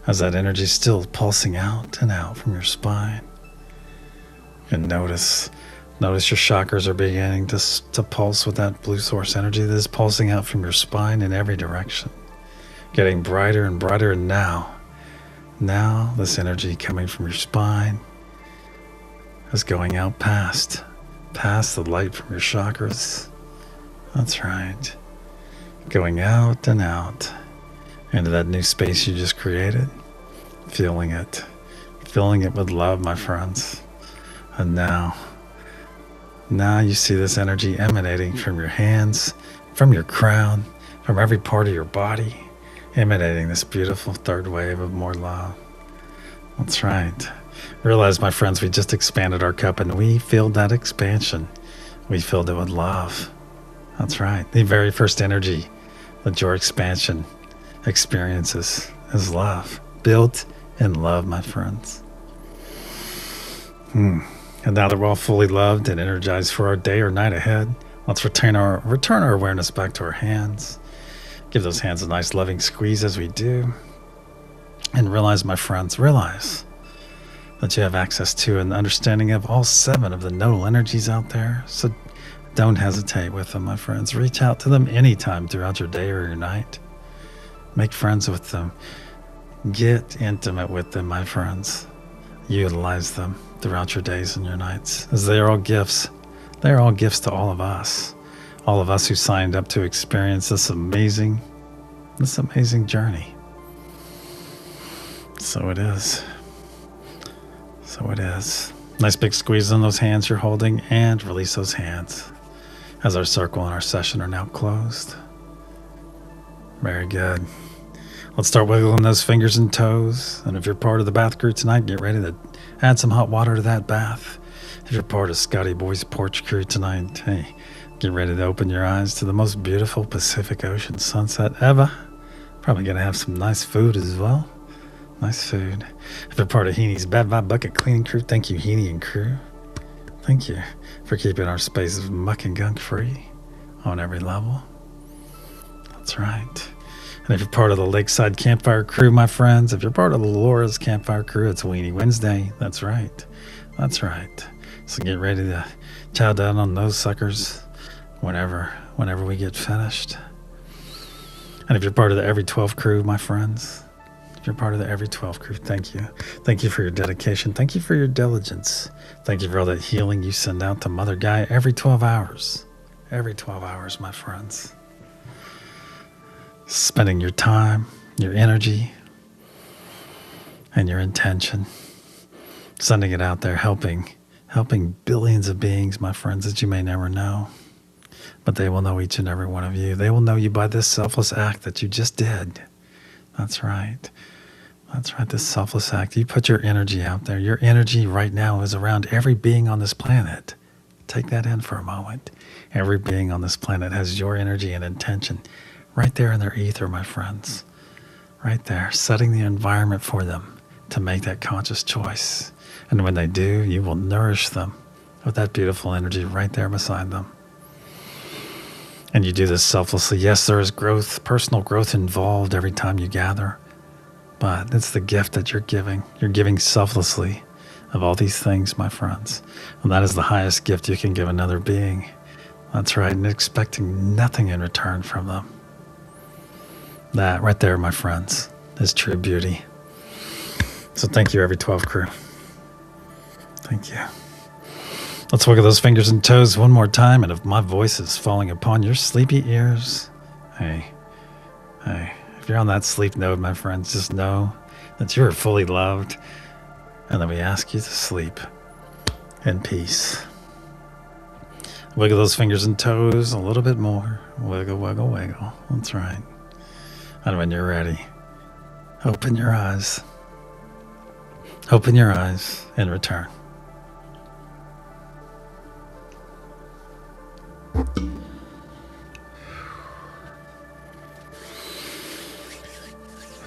As that energy is still pulsing out and out from your spine. And notice your chakras are beginning to pulse with that blue source energy that is pulsing out from your spine in every direction. Getting brighter and brighter, and now this energy coming from your spine is going out past the light from your chakras. That's right. Going out and out into that new space you just created. Feeling it with love, my friends. And now you see this energy emanating from your hands, from your crown, from every part of your body, emanating this beautiful third wave of more love. That's right. Realize, my friends, we just expanded our cup and we filled that expansion. We filled it with love. That's right. The very first energy that your expansion experiences is love. Built in love, my friends. And now that we're all fully loved and energized for our day or night ahead, let's return our awareness back to our hands. Give those hands a nice loving squeeze as we do. And realize, my friends, that you have access to an understanding of all 7 of the nodal energies out there. So don't hesitate with them, my friends. Reach out to them anytime throughout your day or your night. Make friends with them. Get intimate with them, my friends. Utilize them throughout your days and your nights, as they are all gifts. They are all gifts to all of us who signed up to experience this amazing journey. So it is. Nice big squeeze on those hands you're holding, and release those hands as our circle and our session are now closed. Very good. Let's start wiggling those fingers and toes. And if you're part of the bath crew tonight, get ready to add some hot water to that bath. If you're part of Scotty Boy's porch crew tonight, hey, get ready to open your eyes to the most beautiful Pacific Ocean sunset ever. Probably going to have some nice food as well. Nice food. If you're part of Heenie's Bad Vibe Bucket Cleaning Crew, thank you, Heenie and crew. Thank you for keeping our spaces muck and gunk free on every level. That's right. And if you're part of the Lakeside Campfire Crew, my friends, if you're part of the Laura's Campfire Crew, it's Weenie Wednesday. That's right. So get ready to chow down on those suckers whenever we get finished. And if you're part of the Every 12 Crew, my friends, if you're part of the Every 12 Crew, thank you. Thank you for your dedication. Thank you for your diligence. Thank you for all that healing you send out to Mother Gaia every 12 hours. Every 12 hours, my friends. Spending your time, your energy, and your intention. Sending it out there, helping billions of beings, my friends, that you may never know. But they will know each and every one of you. They will know you by this selfless act that you just did. That's right. This selfless act. You put your energy out there. Your energy right now is around every being on this planet. Take that in for a moment. Every being on this planet has your energy and intention right there in their ether, my friends. Right there, setting the environment for them to make that conscious choice. And when they do, you will nourish them with that beautiful energy right there beside them. And you do this selflessly. Yes, there is growth, personal growth involved every time you gather. But it's the gift that you're giving. You're giving selflessly of all these things, my friends. And that is the highest gift you can give another being. That's right, and expecting nothing in return from them. That right there, my friends, is true beauty. So thank you, Every 12 Crew. Thank you. Let's look at those fingers and toes one more time, and if my voice is falling upon your sleepy ears, hey, if you're on that sleep node, my friends, just know that you are fully loved. And then we ask you to sleep in peace. Wiggle those fingers and toes a little bit more. Wiggle, wiggle, wiggle. That's right. And when you're ready, open your eyes. Open your eyes in return.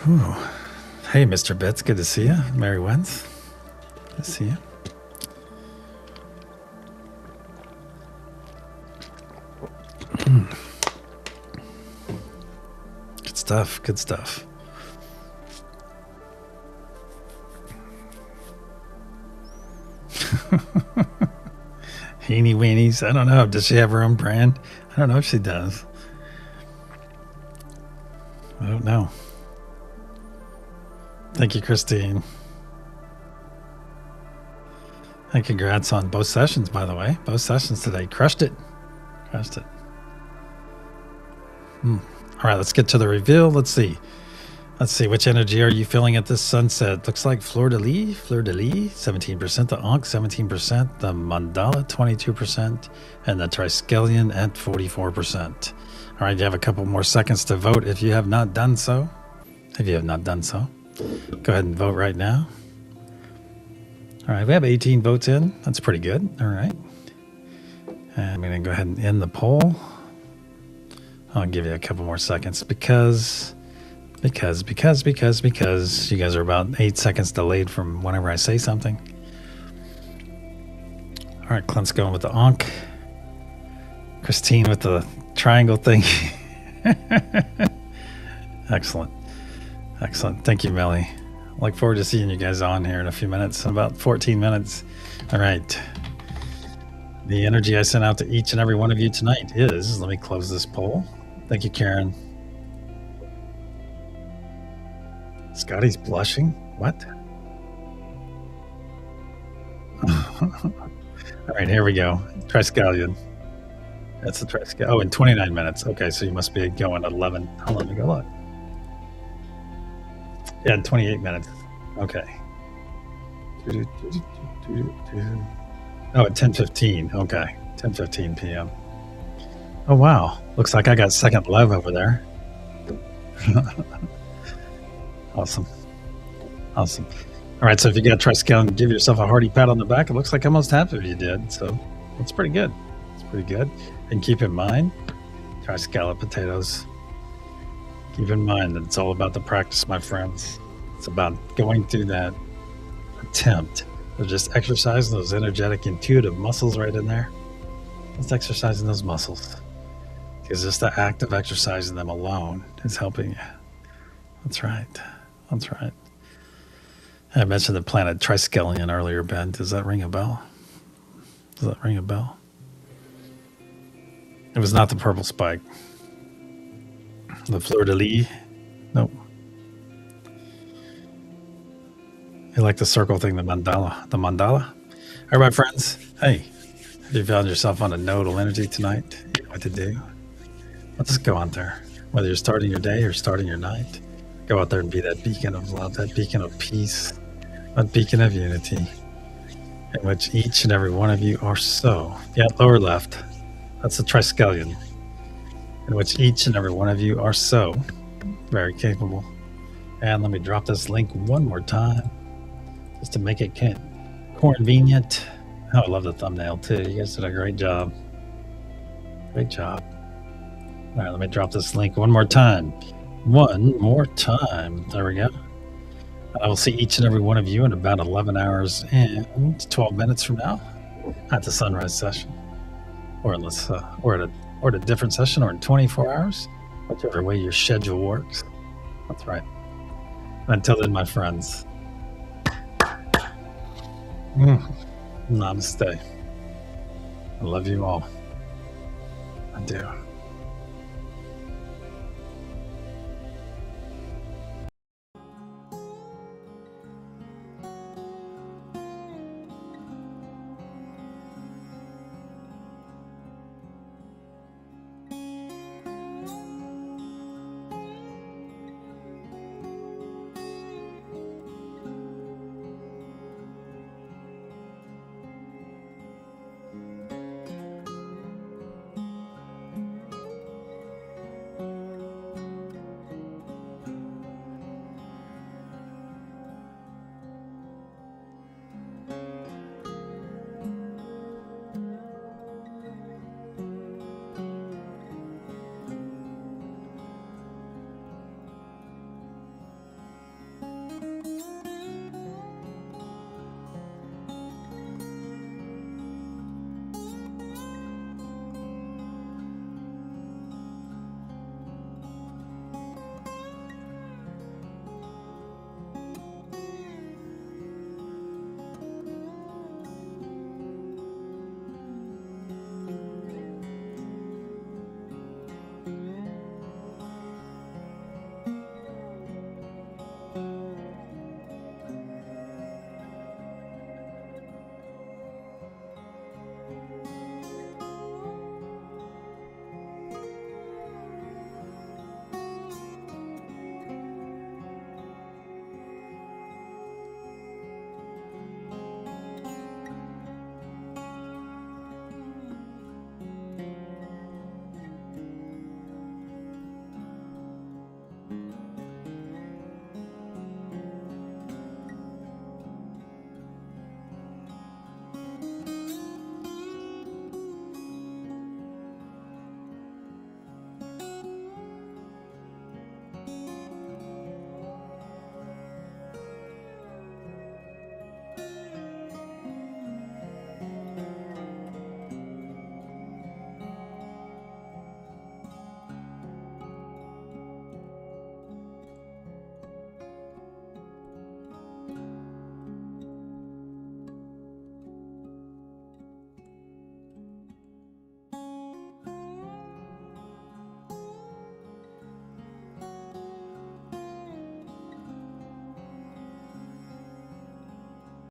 Whew. Hey, Mr. Bits, good to see you. Mary Wentz, good to see you. Good stuff, good stuff. Heenie weenies. I don't know. Does she have her own brand? I don't know if she does. I don't know. Thank you, Christine. And congrats on both sessions, by the way. Both sessions today. Crushed it. Crushed it. All right, let's get to the reveal. Let's see. Let's see. Which energy are you feeling at this sunset? Looks like fleur-de-lis, 17%, the Ankh, 17%, the mandala, 22%, and the triskelion at 44%. All right, you have a couple more seconds to vote if you have not done so. If you have not done so, go ahead and vote right now. All right, we have 18 votes in. That's pretty good. All right. And I'm going to go ahead and end the poll. I'll give you a couple more seconds because you guys are about 8 seconds delayed from whenever I say something. All right, Clint's going with the Ankh. Christine with the triangle thing. Excellent. Excellent. Thank you, Melly. I look forward to seeing you guys on here in a few minutes, in about 14 minutes. All right. The energy I sent out to each and every one of you tonight is, let me close this poll. Thank you, Karen. Scotty's blushing? What? All right, here we go. Triskelion. That's the Triskelion. Oh, in 29 minutes. Okay, so you must be going at 11. Hold on, let me go look. Yeah, in 28 minutes. Okay. Oh, at 10:15. Okay, 10:15 p.m. Oh, wow. Looks like I got second love over there. Awesome. Awesome. All right, so if you got Triskelion, give yourself a hearty pat on the back. It looks like almost half of you did, so it's pretty good. It's pretty good. And keep in mind, try scallop potatoes. Keep in mind that it's all about the practice, my friends. It's about going through that attempt of just exercising those energetic, intuitive muscles right in there. Just exercising those muscles. Because just the act of exercising them alone is helping you. That's right. That's right. I mentioned the planet Triskelion earlier, Ben. Does that ring a bell? Does that ring a bell? It was not the purple spike. The fleur-de-lis? Nope. You like the circle thing, the mandala? The mandala? All right, friends. Hey, if you found yourself on a nodal energy tonight, you know what to do. Let's just go out there. Whether you're starting your day or starting your night, go out there and be that beacon of love, that beacon of peace, that beacon of unity, in which each and every one of you are so. Yeah, lower left. That's the Triskelion. In which each and every one of you are so very capable. And let me drop this link one more time, just to make it convenient. Oh, I love the thumbnail too. You guys did a great job. Great job. All right, let me drop this link one more time. One more time. There we go. I will see each and every one of you in about 11 hours and 12 minutes from now at the sunrise session, or at a different session, or in 24 hours, whichever way your schedule works. That's right. Until then, my friends, namaste. I love you all. I do.